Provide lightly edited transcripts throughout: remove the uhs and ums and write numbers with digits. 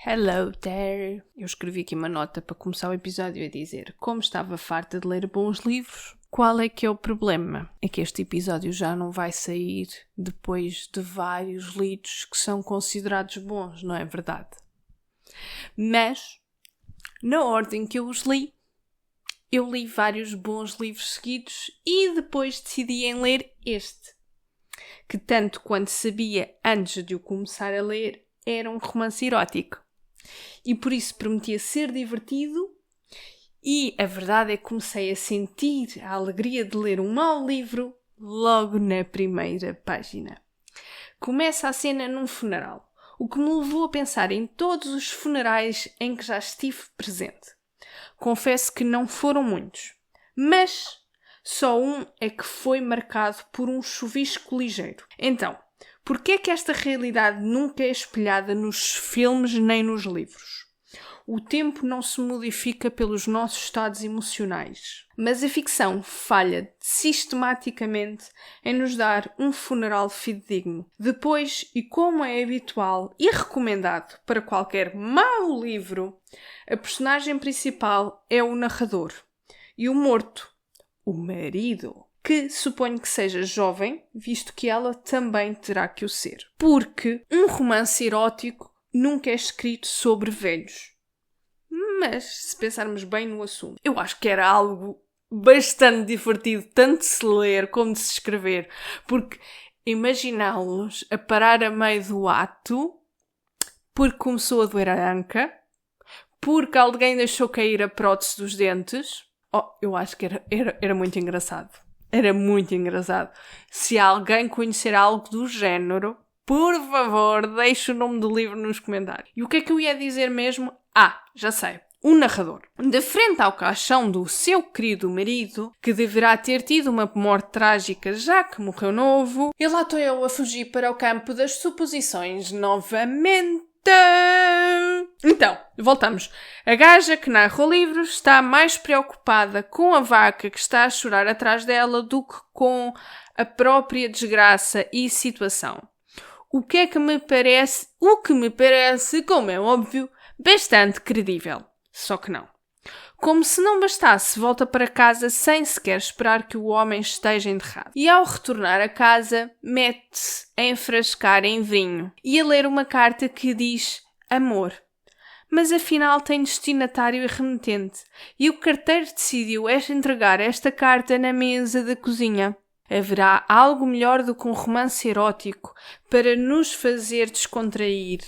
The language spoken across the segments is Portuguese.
Hello there! Eu escrevi aqui uma nota para começar o episódio a dizer como estava farta de ler bons livros. Qual é que é o problema? É que este episódio já não vai sair depois de vários lidos que são considerados bons, não é verdade? Mas, na ordem que eu os li, eu li vários bons livros seguidos e depois decidi em ler este, que tanto quanto sabia antes de o começar a ler, era um romance erótico. E por isso prometia ser divertido e a verdade é que comecei a sentir a alegria de ler um mau livro logo na primeira página. Começa a cena num funeral, o que me levou a pensar em todos os funerais em que já estive presente. Confesso que não foram muitos, mas só um é que foi marcado por um chuvisco ligeiro. Então, porquê é que esta realidade nunca é espelhada nos filmes nem nos livros? O tempo não se modifica pelos nossos estados emocionais, mas a ficção falha sistematicamente em nos dar um funeral fidedigno. Depois, e como é habitual e recomendado para qualquer mau livro, a personagem principal é o narrador e o morto, o marido, que suponho que seja jovem, visto que ela também terá que o ser. Porque um romance erótico nunca é escrito sobre velhos. Mas, se pensarmos bem no assunto, eu acho que era algo bastante divertido, tanto de se ler como de se escrever. Porque imaginá-los a parar a meio do ato, porque começou a doer a anca, porque alguém deixou cair a prótese dos dentes. Eu acho que era muito engraçado. Era muito engraçado. Se alguém conhecer algo do género, por favor, deixe o nome do livro nos comentários. E o que é que eu ia dizer mesmo? Já sei. O narrador. De frente ao caixão do seu querido marido, que deverá ter tido uma morte trágica já que morreu novo, e lá estou eu a fugir para o campo das suposições novamente. Então, voltamos. A gaja que narra o livro está mais preocupada com a vaca que está a chorar atrás dela do que com a própria desgraça e situação. O que me parece, como é óbvio, bastante credível. Só que não. Como se não bastasse, volta para casa sem sequer esperar que o homem esteja enterrado. E ao retornar a casa, mete-se a enfrascar em vinho e a ler uma carta que diz amor. Mas afinal tem destinatário e remetente, e o carteiro decidiu entregar esta carta na mesa da cozinha. Haverá algo melhor do que um romance erótico para nos fazer descontrair.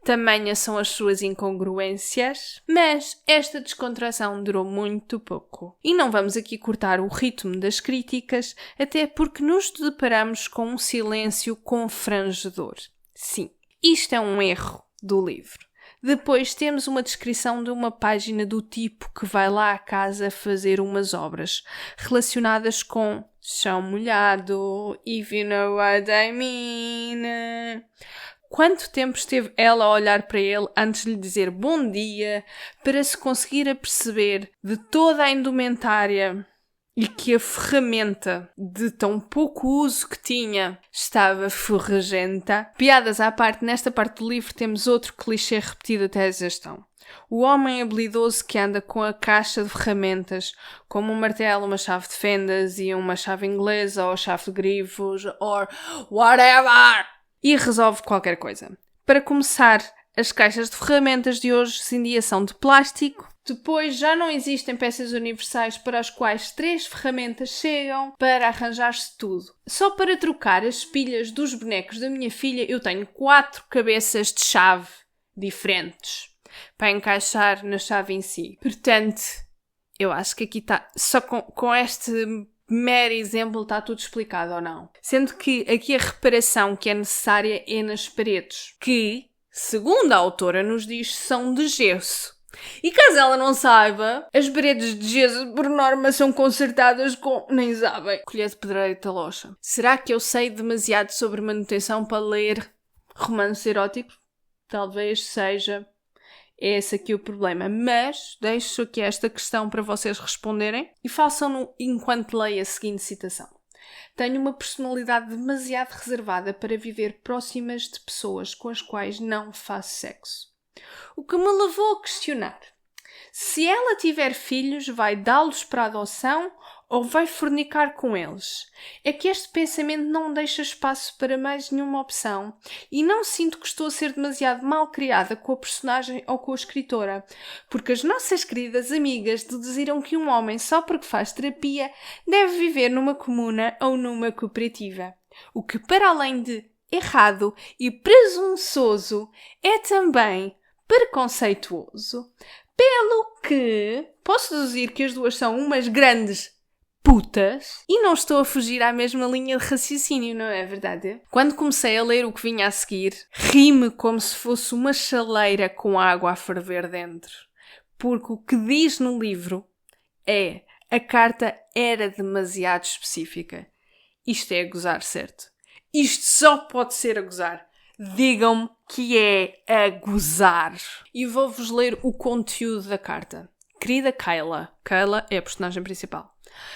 Tamanhas são as suas incongruências, mas esta descontração durou muito pouco. E não vamos aqui cortar o ritmo das críticas, até porque nos deparamos com um silêncio confrangedor. Sim, isto é um erro do livro. Depois temos uma descrição de uma página do tipo que vai lá à casa fazer umas obras relacionadas com chão molhado, if you know what I mean. Quanto tempo esteve ela a olhar para ele antes de lhe dizer bom dia para se conseguir aperceber de toda a indumentária e que a ferramenta de tão pouco uso que tinha estava ferrugenta? Piadas à parte, nesta parte do livro temos outro clichê repetido até a exaustão. O homem habilidoso que anda com a caixa de ferramentas, como um martelo, uma chave de fendas e uma chave inglesa ou chave de grifos or whatever, e resolve qualquer coisa. Para começar, as caixas de ferramentas de hoje em dia são de plástico. Depois já não existem peças universais para as quais 3 ferramentas chegam para arranjar-se tudo. Só para trocar as pilhas dos bonecos da minha filha eu tenho 4 cabeças de chave diferentes para encaixar na chave em si. Portanto, eu acho que aqui está, só com este mero exemplo está tudo explicado ou não. Sendo que aqui a reparação que é necessária é nas paredes, que, segundo a autora nos diz, são de gesso. E caso ela não saiba, as paredes de gesso, por norma, são consertadas com, nem sabem, colher de pedreiro e talocha. Será que eu sei demasiado sobre manutenção para ler romances eróticos? Talvez seja esse aqui o problema. Mas deixo aqui esta questão para vocês responderem e façam-no enquanto leio a seguinte citação. Tenho uma personalidade demasiado reservada para viver próximas de pessoas com as quais não faço sexo. O que me levou a questionar: se ela tiver filhos, vai dá-los para adoção ou vai fornicar com eles? É que este pensamento não deixa espaço para mais nenhuma opção e não sinto que estou a ser demasiado mal criada com a personagem ou com a escritora, porque as nossas queridas amigas deduziram que um homem só porque faz terapia deve viver numa comuna ou numa cooperativa. O que, para além de errado e presunçoso, é também preconceituoso, pelo que posso deduzir que as duas são umas grandes putas e não estou a fugir à mesma linha de raciocínio, não é verdade? Quando comecei a ler o que vinha a seguir, ri-me como se fosse uma chaleira com água a ferver dentro. Porque o que diz no livro é: a carta era demasiado específica. Isto é a gozar, certo? Isto só pode ser a gozar. Digam-me que é a gozar. E vou-vos ler o conteúdo da carta. Querida Kayla é a personagem principal.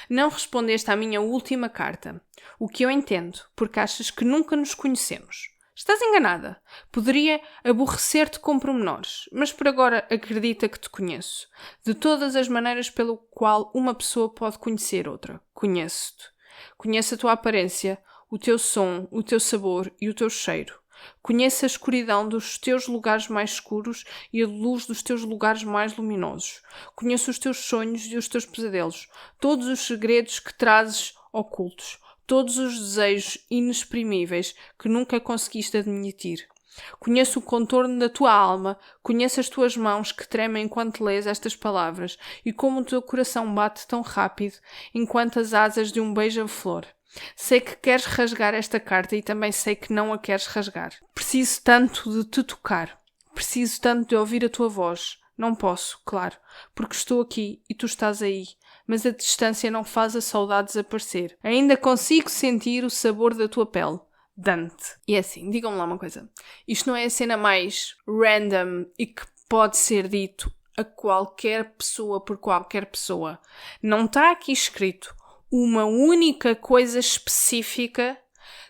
Não respondeste à minha última carta. O que eu entendo, porque achas que nunca nos conhecemos. Estás enganada. Poderia aborrecer-te com pormenores, mas por agora acredita que te conheço. De todas as maneiras pelo qual uma pessoa pode conhecer outra. Conheço-te. Conheço a tua aparência, o teu som, o teu sabor e o teu cheiro. Conheço a escuridão dos teus lugares mais escuros e a luz dos teus lugares mais luminosos. Conheço os teus sonhos e os teus pesadelos, todos os segredos que trazes ocultos, todos os desejos inexprimíveis que nunca conseguiste admitir. Conheço o contorno da tua alma, conheço as tuas mãos que tremem enquanto lês estas palavras e como o teu coração bate tão rápido enquanto as asas de um beija-flor. Sei que queres rasgar esta carta e também sei que não a queres rasgar. Preciso tanto de te tocar. Preciso tanto de ouvir a tua voz. Não posso, claro, porque estou aqui e tu estás aí. Mas a distância não faz a saudade desaparecer. Ainda consigo sentir o sabor da tua pele. Dante. E assim, digam-me lá uma coisa. Isto não é a cena mais random e que pode ser dito a qualquer pessoa por qualquer pessoa. Não está aqui escrito uma única coisa específica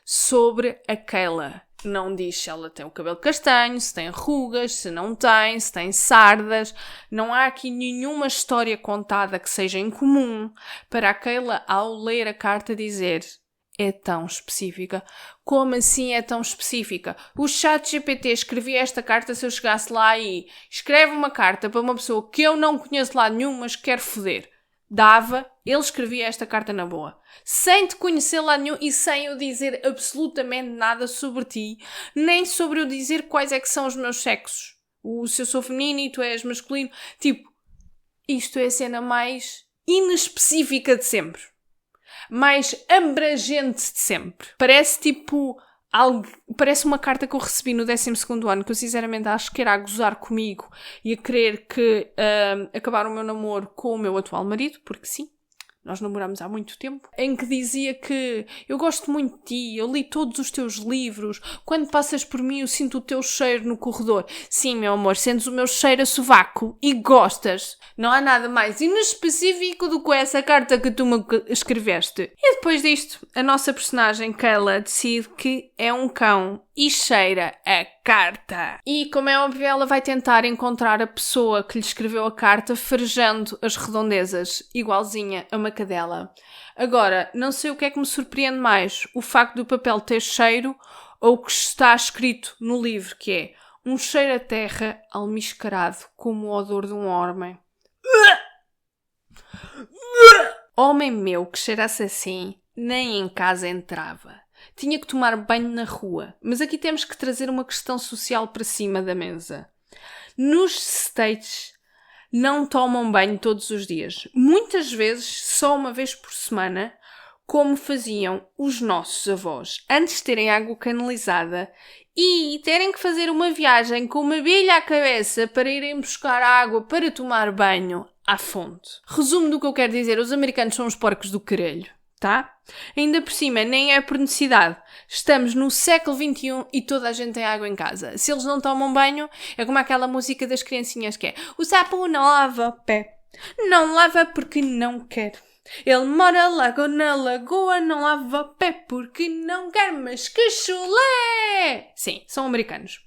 sobre a Kayla. Não diz se ela tem o cabelo castanho, se tem rugas, se não tem, se tem sardas. Não há aqui nenhuma história contada que seja incomum para a Kayla, ao ler a carta, dizer: é tão específica. Como assim é tão específica? O ChatGPT escrevia esta carta se eu chegasse lá e escreve uma carta para uma pessoa que eu não conheço lá nenhum, mas quero foder. Dava, ele escrevia esta carta na boa. Sem te conhecer lá nenhum e sem eu dizer absolutamente nada sobre ti, nem sobre eu dizer quais é que são os meus sexos. Se eu sou feminino e tu és masculino. Tipo, isto é a cena mais inespecífica de sempre. Mais abrangente de sempre. Parece tipo parece uma carta que eu recebi no 12º ano, que eu sinceramente acho que era a gozar comigo e a querer que acabar o meu namoro com o meu atual marido, porque sim, nós namoramos há muito tempo, em que dizia que eu gosto muito de ti, eu li todos os teus livros, quando passas por mim eu sinto o teu cheiro no corredor. Sim, meu amor, sentes o meu cheiro a sovaco e gostas. Não há nada mais inespecífico do que essa carta que tu me escreveste. E depois disto, a nossa personagem, Kayla, decide que é um cão e cheira a carta. E, como é óbvio, ela vai tentar encontrar a pessoa que lhe escreveu a carta farejando as redondezas, igualzinha a uma cadela. Agora, não sei o que é que me surpreende mais, o facto do papel ter cheiro ou o que está escrito no livro, que é um cheiro a terra almiscarado como o odor de um homem. Homem meu que cheirasse assim, nem em casa entrava. Tinha que tomar banho na rua. Mas aqui temos que trazer uma questão social para cima da mesa. Nos States não tomam banho todos os dias. Muitas vezes só uma vez por semana, como faziam os nossos avós, antes de terem água canalizada e terem que fazer uma viagem com uma bilha à cabeça para irem buscar água para tomar banho à fonte. Resumo do que eu quero dizer, os americanos são os porcos do caralho. Tá? Ainda por cima, nem é por necessidade. Estamos no século XXI e toda a gente tem água em casa. Se eles não tomam banho, é como aquela música das criancinhas que é: o sapo não lava o pé, não lava porque não quer. Ele mora logo na lagoa, não lava o pé porque não quer, mas que chulé! Sim, são americanos.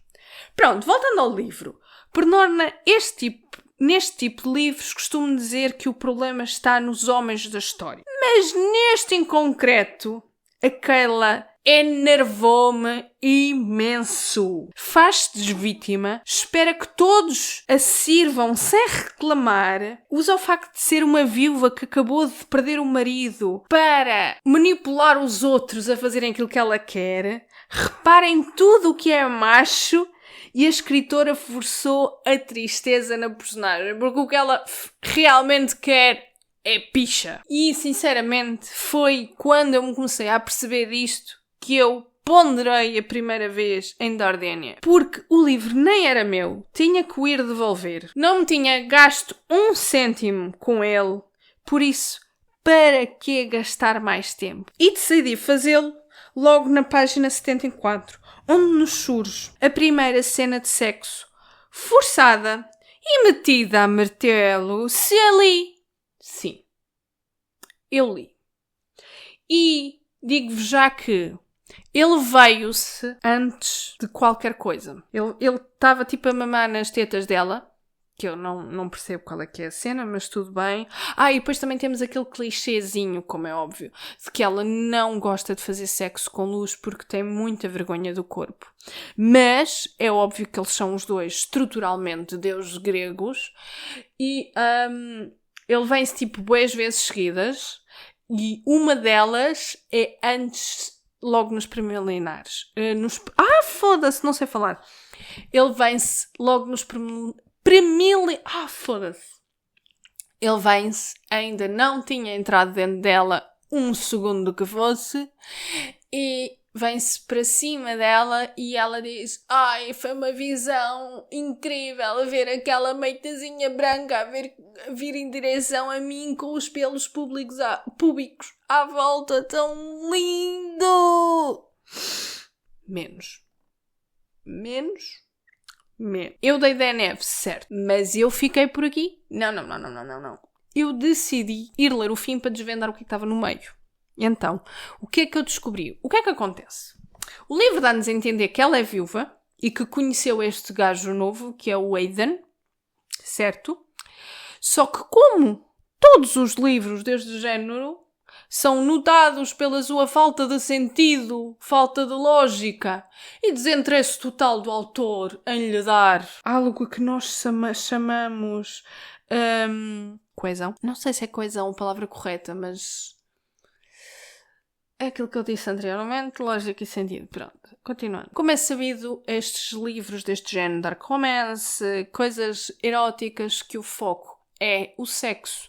Pronto, voltando ao livro. Por norma, neste tipo de livros costumo dizer que o problema está nos homens da história. Mas neste em concreto, aquela enervou-me imenso. Faz-te vítima, espera que todos a sirvam sem reclamar, usa o facto de ser uma viúva que acabou de perder o marido para manipular os outros a fazerem aquilo que ela quer, repara em tudo o que é macho e a escritora forçou a tristeza na personagem, porque o que ela realmente quer é picha. E, sinceramente, foi quando eu me comecei a perceber disto que eu ponderei a primeira vez em Dardenne. Porque o livro nem era meu, tinha que o ir devolver. Não me tinha gasto 1 cêntimo com ele, por isso, para que gastar mais tempo? E decidi fazê-lo logo na página 74, onde nos surge a primeira cena de sexo forçada e metida a martelo. Se ali... Sim, eu li. E digo-vos já que ele veio-se antes de qualquer coisa. Ele estava tipo a mamar nas tetas dela, que eu não percebo qual é que é a cena, mas tudo bem. E depois também temos aquele clichêzinho, como é óbvio, de que ela não gosta de fazer sexo com luz porque tem muita vergonha do corpo. Mas é óbvio que eles são os dois estruturalmente deuses gregos e ele vem-se tipo bués vezes seguidas e uma delas é antes, logo nos preliminares. Foda-se, não sei falar. Ele vem-se logo nos foda-se. Ele vem-se, ainda não tinha entrado dentro dela 1 segundo que fosse, e vem-se para cima dela e ela diz: foi uma visão incrível ver aquela meitazinha branca a vir em direção a mim com os pelos públicos à volta, tão lindo! Menos. Eu dei DNF, certo, mas eu fiquei por aqui. Não. Eu decidi ir ler o fim para desvendar o que estava no meio. Então, o que é que eu descobri? O que é que acontece? O livro dá-nos a entender que ela é viúva e que conheceu este gajo novo, que é o Aidan, certo? Só que como todos os livros deste género são notados pela sua falta de sentido, falta de lógica e desinteresse total do autor em lhe dar algo que nós chamamos coesão. Não sei se é coesão a palavra correta, mas é aquilo que eu disse anteriormente, lógica e sentido. Pronto, continuando. Como é sabido, estes livros deste género, dark romance, coisas eróticas que o foco é o sexo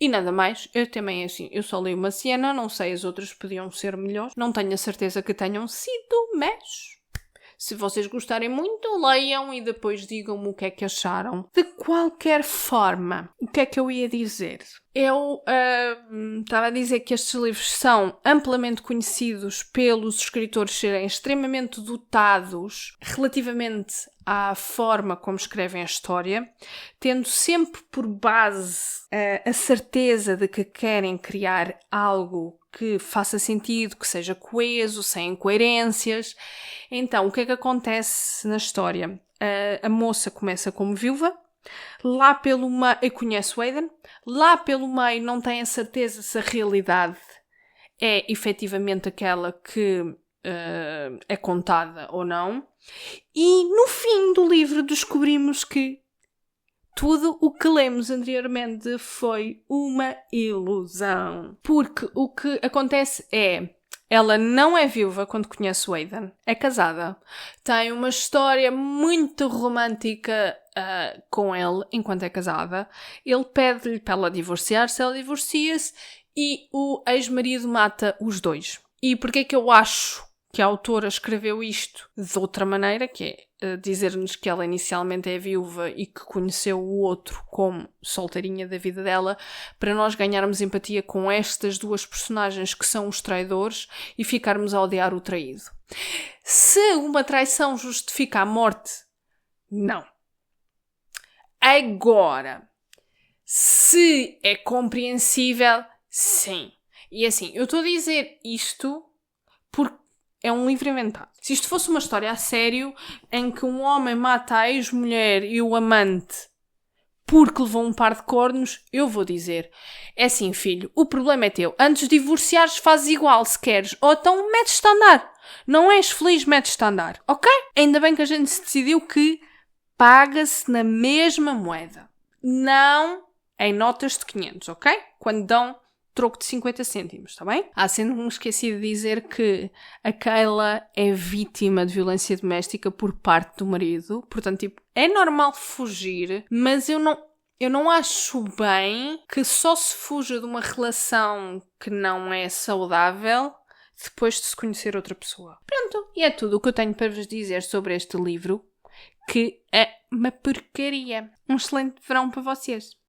e nada mais. Eu também, assim, eu só li uma cena, não sei, as outras podiam ser melhores. Não tenho a certeza que tenham sido, mas se vocês gostarem muito, leiam e depois digam-me o que é que acharam. De qualquer forma, o que é que eu ia dizer? Eu estava a dizer que estes livros são amplamente conhecidos pelos escritores serem extremamente dotados relativamente à forma como escrevem a história, tendo sempre por base a certeza de que querem criar algo que faça sentido, que seja coeso, sem incoerências. Então, o que é que acontece na história? A moça começa como viúva, lá pelo meio conhece o Aidan, lá pelo meio não tem a certeza se a realidade é efetivamente aquela que é contada ou não. E no fim do livro descobrimos que tudo o que lemos anteriormente foi uma ilusão. Porque o que acontece é, ela não é viúva quando conhece o Aidan, é casada, tem uma história muito romântica com ele enquanto é casada. Ele pede-lhe para ela divorciar-se, ela divorcia-se e o ex-marido mata os dois. E porquê é que eu acho que a autora escreveu isto de outra maneira, que é dizer-nos que ela inicialmente é viúva e que conheceu o outro como solteirinha da vida dela, para nós ganharmos empatia com estas duas personagens que são os traidores e ficarmos a odiar o traído. Se uma traição justifica a morte, não. Agora, se é compreensível, sim. E assim, eu estou a dizer isto porque é um livro inventado. Se isto fosse uma história a sério, em que um homem mata a ex-mulher e o amante porque levou um par de cornos, eu vou dizer, é assim, filho, o problema é teu. Antes de divorciares, fazes igual, se queres. Ou então metes-te a andar. Não és feliz, metes-te a andar. Ok? Ainda bem que a gente se decidiu que paga-se na mesma moeda. Não em notas de 500, ok? Quando dão troco de 50 cêntimos, está bem? Sendo me esqueci de dizer que a Kayla é vítima de violência doméstica por parte do marido. Portanto, tipo, é normal fugir, mas eu não acho bem que só se fuja de uma relação que não é saudável depois de se conhecer outra pessoa. Pronto, e é tudo o que eu tenho para vos dizer sobre este livro, que é uma porcaria. Um excelente verão para vocês.